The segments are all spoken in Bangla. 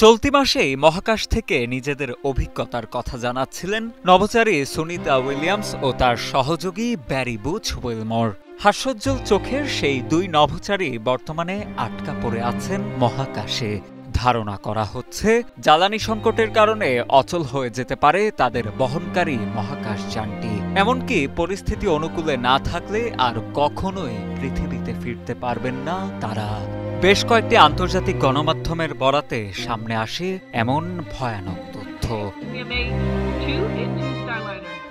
চলতি মাসেই মহাকাশ থেকে নিজেদের অভিজ্ঞতার কথা জানাচ্ছিলেন নভোচারী সুনিতা উইলিয়ামস ও তার সহযোগী ব্যারি বুচ উইলমোর। হাস্যোজ্জ্বল চোখের সেই দুই নভোচারী বর্তমানে আটকা পড়ে আছেন মহাকাশে। ধারণা করা হচ্ছে জ্বালানি সংকটের কারণে অচল হয়ে যেতে পারে তাদের বহনকারী মহাকাশযানটি। এমনকি পরিস্থিতি অনুকূলে না থাকলে আর কখনোই পৃথিবীতে ফিরতে পারবেন না তারা। বেশ কয়েকটি আন্তর্জাতিক গণমাধ্যমের বরাতে সামনে আসে এমন ভয়ানক তথ্য।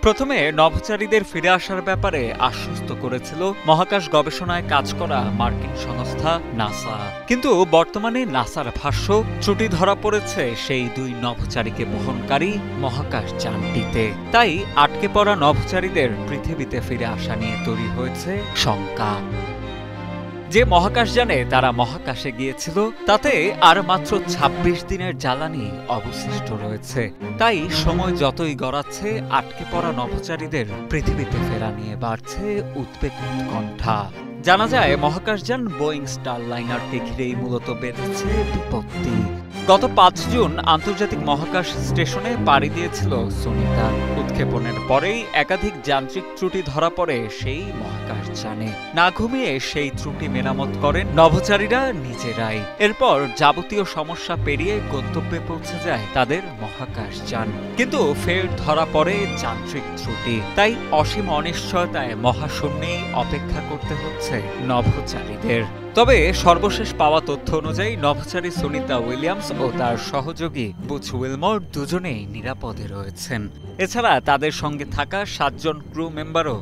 প্রথমে নভোচারীদের ফিরে আসার ব্যাপারে আশ্বস্ত করেছিল মহাকাশ গবেষণায় কাজ করা মার্কিন সংস্থা নাসা। কিন্তু বর্তমানে নাসার ভাষ্য, ত্রুটি ধরা পড়েছে সেই দুই নভোচারীকে বহনকারী মহাকাশযানটিতে। তাই আটকে পড়া নভোচারীদের পৃথিবীতে ফিরে আসা নিয়ে তৈরি হয়েছে শঙ্কা। যে মহাকাশযানে তারা মহাকাশে গিয়েছিল তাতে আর মাত্র ২৬ দিনের জ্বালানি অবশিষ্ট রয়েছে। তাই সময় যতই গড়াচ্ছে আটকে পড়া নভোচারীদের পৃথিবীতে ফেরা নিয়ে বাড়ছে উদ্বেগ উৎকণ্ঠা। জানা যায় মহাকাশযান বোয়িং স্টারলাইনারকে ঘিরেই মূলত বেঁধেছে বিপত্তি। গত ৫ জুন আন্তর্জাতিক মহাকাশ স্টেশনে পাড়ি দিয়েছিল সুনিতা। উৎক্ষেপণের পরেই একাধিক যান্ত্রিক ত্রুটি ধরা পড়ে সেই মহাকাশযানে। না ঘুমিয়ে সেই ত্রুটি মেরামত করেন নভোচারীরা নিজেরাই। এরপর যাবতীয় সমস্যা পেরিয়ে গন্তব্যে পৌঁছে যায় তাদের মহাকাশযান। কিন্তু ফের ধরা পড়ে যান্ত্রিক ত্রুটি। তাই অসীম অনিশ্চয়তায় মহাশূন্যেই অপেক্ষা করতে হচ্ছে নভোচারীদের। তবে সর্বশেষ পাওয়া তথ্য অনুযায়ী নভোচারী সুনিতা উইলিয়ামস ও তার সহযোগী বুচ উইলমোর দুজনেই নিরাপদে রয়েছেন। এছাড়া তাদের সঙ্গে থাকা ৭ জন ক্রু মেম্বারও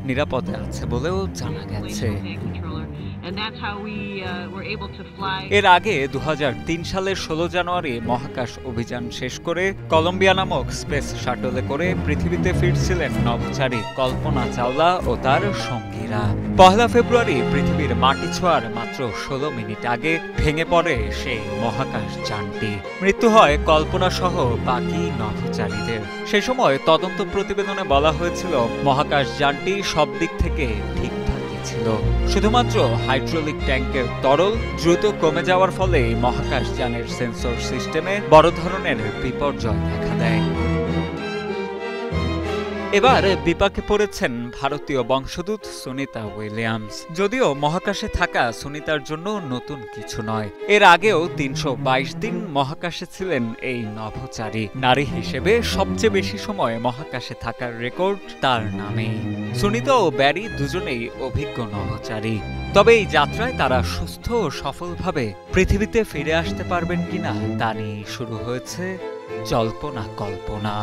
নিরাপদে আছে বলেও জানা গেছে। এর আগে ২০০৩ সালের ১৬ জানুয়ারি মহাকাশ অভিযান শেষ করে কলম্বিয়া নামক স্পেস শাটলে করে পৃথিবীতে ফিরছিলেন নভোচারী কল্পনা চাওলা ও তার সঙ্গীরা। ১ ফেব্রুয়ারি পৃথিবীর মাটি ছোঁয়ার মাত্র ১৬ মিনিট আগে ভেঙে পড়ে সেই মহাকাশযানটি। মৃত্যু হয় কল্পনা সহ বাকি নভোচারীদের। সে সময় তদন্ত প্রতিবেদনে বলা হয়েছিল মহাকাশযানটি সব দিক থেকে ঠিকঠাক ছিল। শুধুমাত্র হাইড্রোলিক ট্যাঙ্কের তরল দ্রুত কমে যাওয়ার ফলে মহাকাশযানের সেন্সর সিস্টেমে বড় ধরনের বিপর্যয় দেখা দেয়। এবার বিপাকে পড়েছেন ভারতীয় বংশোদ্ভূত সুনিতা উইলিয়ামস। যদিও মহাকাশে থাকা সুনিতার জন্য নতুন কিছু নয়। এর আগেও ৩২২ দিন মহাকাশে ছিলেন এই নভোচারী। নারী হিসেবে সবচেয়ে বেশি সময় মহাকাশে থাকার রেকর্ড তার নামেই। সুনিতা ও ব্যারি দুজনেই অভিজ্ঞ নভোচারী। তবে এই যাত্রায় তারা সুস্থ ও সফলভাবে পৃথিবীতে ফিরে আসতে পারবেন কিনা তা নিয়ে শুরু হয়েছে জল্পনা কল্পনা।